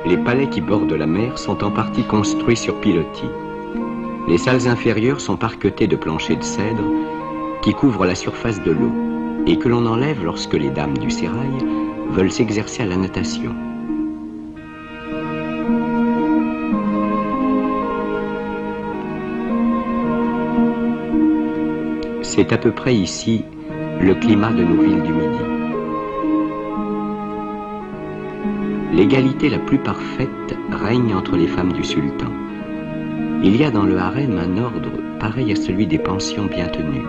les palais qui bordent la mer sont en partie construits sur pilotis. Les salles inférieures sont parquetées de planchers de cèdre qui couvrent la surface de l'eau et que l'on enlève lorsque les dames du sérail veulent s'exercer à la natation. C'est à peu près ici le climat de nos villes du Midi. L'égalité la plus parfaite règne entre les femmes du sultan. Il y a dans le harem un ordre pareil à celui des pensions bien tenues.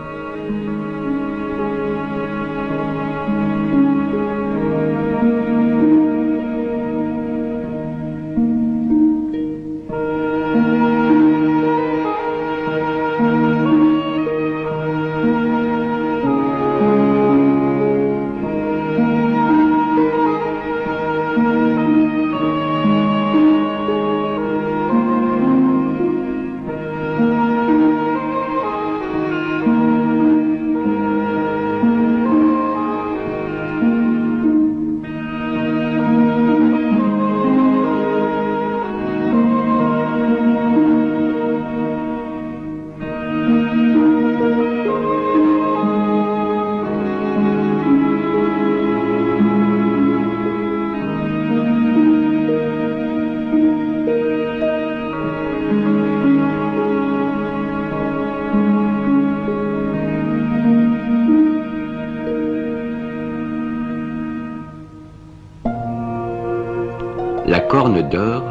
La Corne d'Or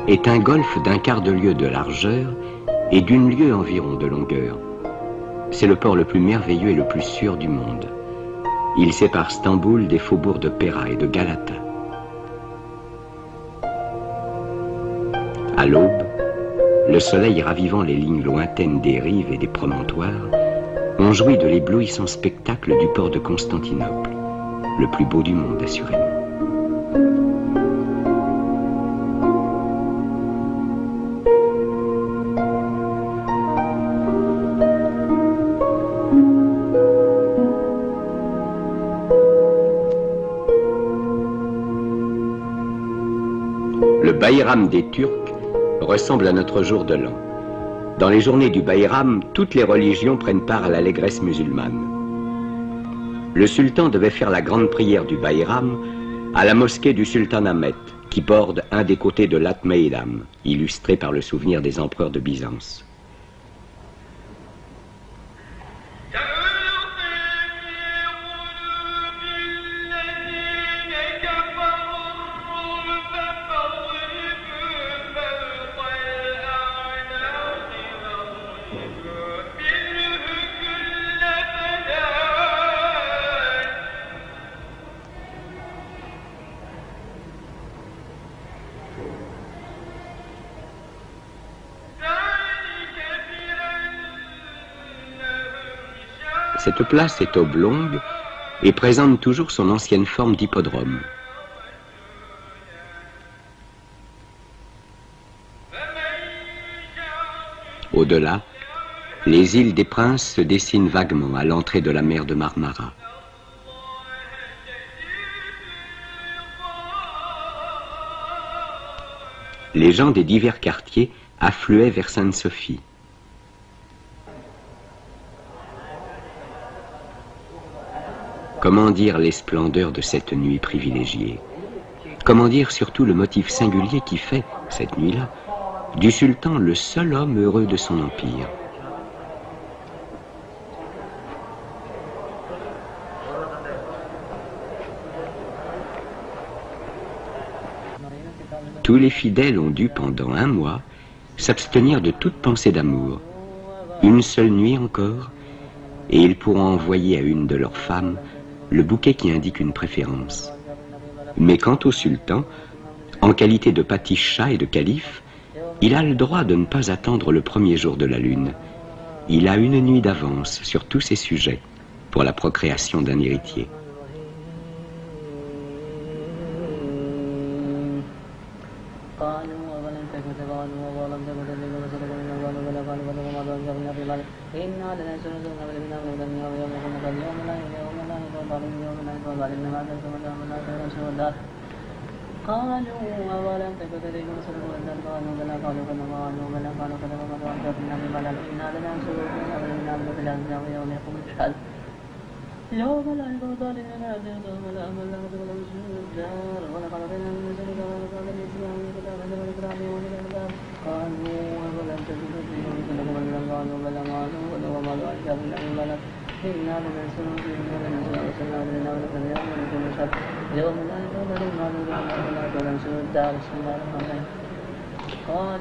est un golfe d'un quart de lieue de largeur et d'une lieue environ de longueur. C'est le port le plus merveilleux et le plus sûr du monde. Il sépare Stamboul des faubourgs de Péra et de Galata. À l'aube, le soleil ravivant les lignes lointaines des rives et des promontoires, on jouit de l'éblouissant spectacle du port de Constantinople, le plus beau du monde assurément. Le Bayram des Turcs ressemble à notre jour de l'an. Dans les journées du Bayram, toutes les religions prennent part à l'allégresse musulmane. Le sultan devait faire la grande prière du Bayram à la mosquée du sultan Ahmet, qui borde un des côtés de l'At-Meidam, illustré par le souvenir des empereurs de Byzance. Cette place est oblongue et présente toujours son ancienne forme d'hippodrome. Au-delà, les îles des Princes se dessinent vaguement à l'entrée de la mer de Marmara. Les gens des divers quartiers affluaient vers Sainte-Sophie. Comment dire les splendeurs de cette nuit privilégiée? Comment dire surtout le motif singulier qui fait, cette nuit-là, du sultan le seul homme heureux de son empire? Tous les fidèles ont dû, pendant un mois, s'abstenir de toute pensée d'amour. Une seule nuit encore, et ils pourront envoyer à une de leurs femmes le bouquet qui indique une préférence. Mais quant au sultan, en qualité de paticha et de calife, il a le droit de ne pas attendre le premier jour de la lune. Il a une nuit d'avance sur tous ses sujets pour la procréation d'un héritier.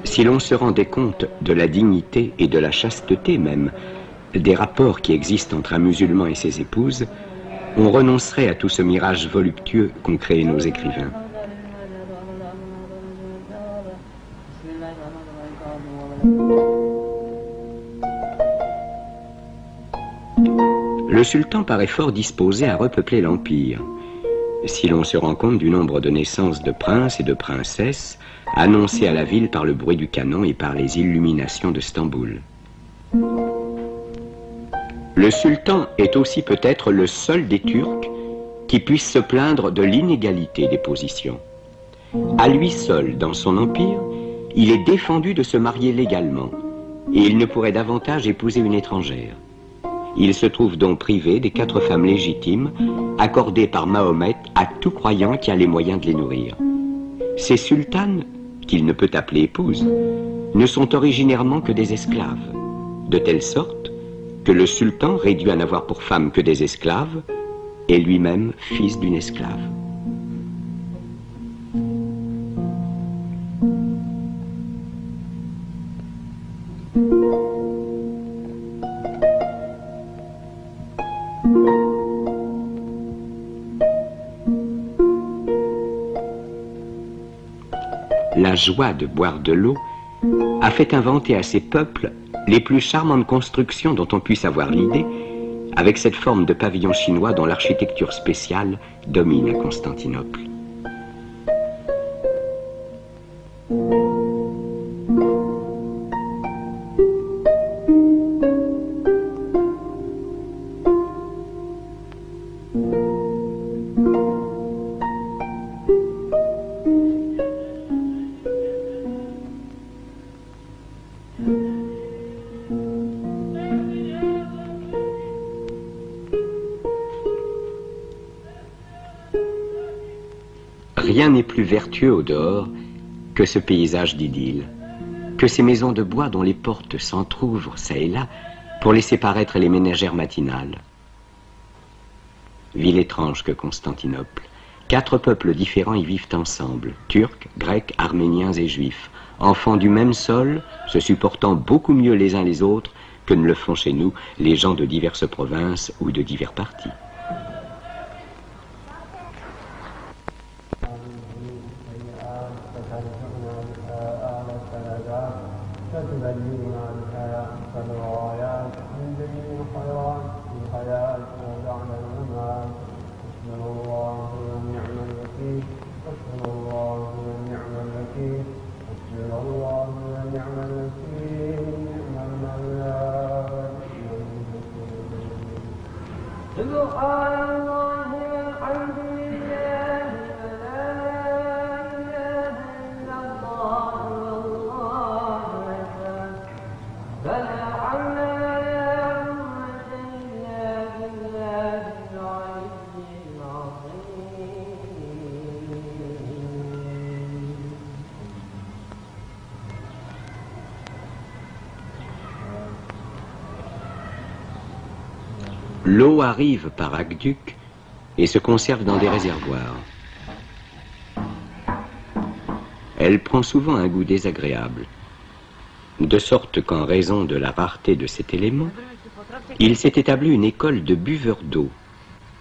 Si l'on se rendait compte de la dignité et de la chasteté même des rapports qui existent entre un musulman et ses épouses, on renoncerait à tout ce mirage voluptueux qu'ont créé nos écrivains. Le sultan paraît fort disposé à repeupler l'empire, si l'on se rend compte du nombre de naissances de princes et de princesses annoncées à la ville par le bruit du canon et par les illuminations de Stamboul. Le sultan est aussi peut-être le seul des Turcs qui puisse se plaindre de l'inégalité des positions. À lui seul, dans son empire, il est défendu de se marier légalement, et il ne pourrait davantage épouser une étrangère. Il se trouve donc privé des 4 femmes légitimes accordées par Mahomet à tout croyant qui a les moyens de les nourrir. Ces sultanes, qu'il ne peut appeler épouses, ne sont originairement que des esclaves, de telle sorte que le sultan, réduit à n'avoir pour femme que des esclaves, est lui-même fils d'une esclave. La joie de boire de l'eau a fait inventer à ces peuples les plus charmantes constructions dont on puisse avoir l'idée, avec cette forme de pavillon chinois dont l'architecture spéciale domine à Constantinople. Rien n'est plus vertueux au dehors que ce paysage d'idylle, que ces maisons de bois dont les portes s'entr'ouvrent çà et là pour laisser paraître les ménagères matinales. Ville étrange que Constantinople. 4 peuples différents y vivent ensemble, Turcs, Grecs, Arméniens et Juifs, enfants du même sol, se supportant beaucoup mieux les uns les autres que ne le font chez nous les gens de diverses provinces ou de divers partis. L'eau arrive par aqueduc et se conserve dans des réservoirs. Elle prend souvent un goût désagréable, de sorte qu'en raison de la rareté de cet élément, il s'est établi une école de buveurs d'eau,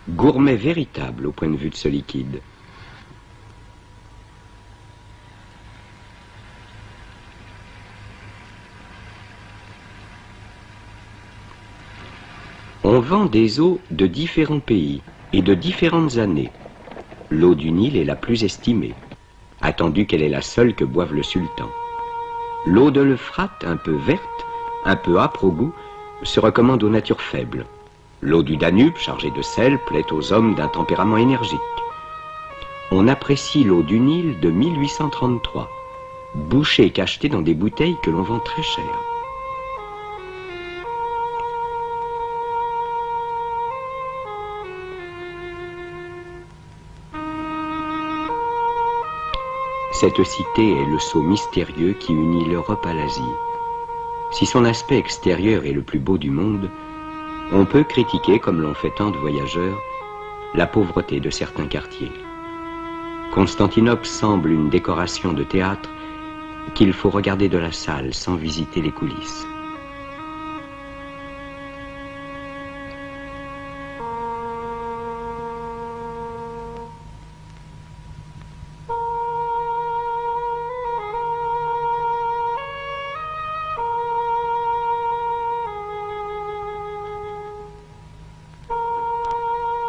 gourmets véritables au point de vue de ce liquide. On vend des eaux de différents pays et de différentes années. L'eau du Nil est la plus estimée, attendu qu'elle est la seule que boive le sultan. L'eau de l'Euphrate, un peu verte, un peu âpre au goût, se recommande aux natures faibles. L'eau du Danube, chargée de sel, plaît aux hommes d'un tempérament énergique. On apprécie l'eau du Nil de 1833, bouchée et cachetée dans des bouteilles que l'on vend très cher. Cette cité est le sceau mystérieux qui unit l'Europe à l'Asie. Si son aspect extérieur est le plus beau du monde, on peut critiquer, comme l'ont fait tant de voyageurs, la pauvreté de certains quartiers. Constantinople semble une décoration de théâtre qu'il faut regarder de la salle sans visiter les coulisses.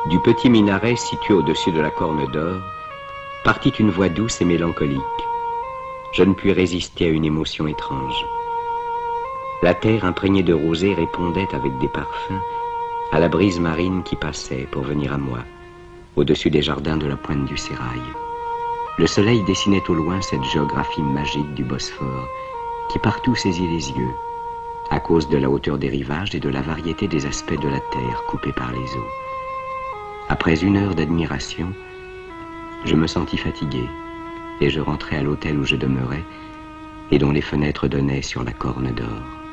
Du petit minaret situé au-dessus de la Corne d'Or, partit une voix douce et mélancolique. Je ne puis résister à une émotion étrange. La terre imprégnée de rosée répondait avec des parfums à la brise marine qui passait pour venir à moi, au-dessus des jardins de la pointe du Sérail. Le soleil dessinait au loin cette géographie magique du Bosphore qui partout saisit les yeux, à cause de la hauteur des rivages et de la variété des aspects de la terre coupée par les eaux. Après une heure d'admiration, je me sentis fatigué et je rentrai à l'hôtel où je demeurais et dont les fenêtres donnaient sur la Corne d'Or.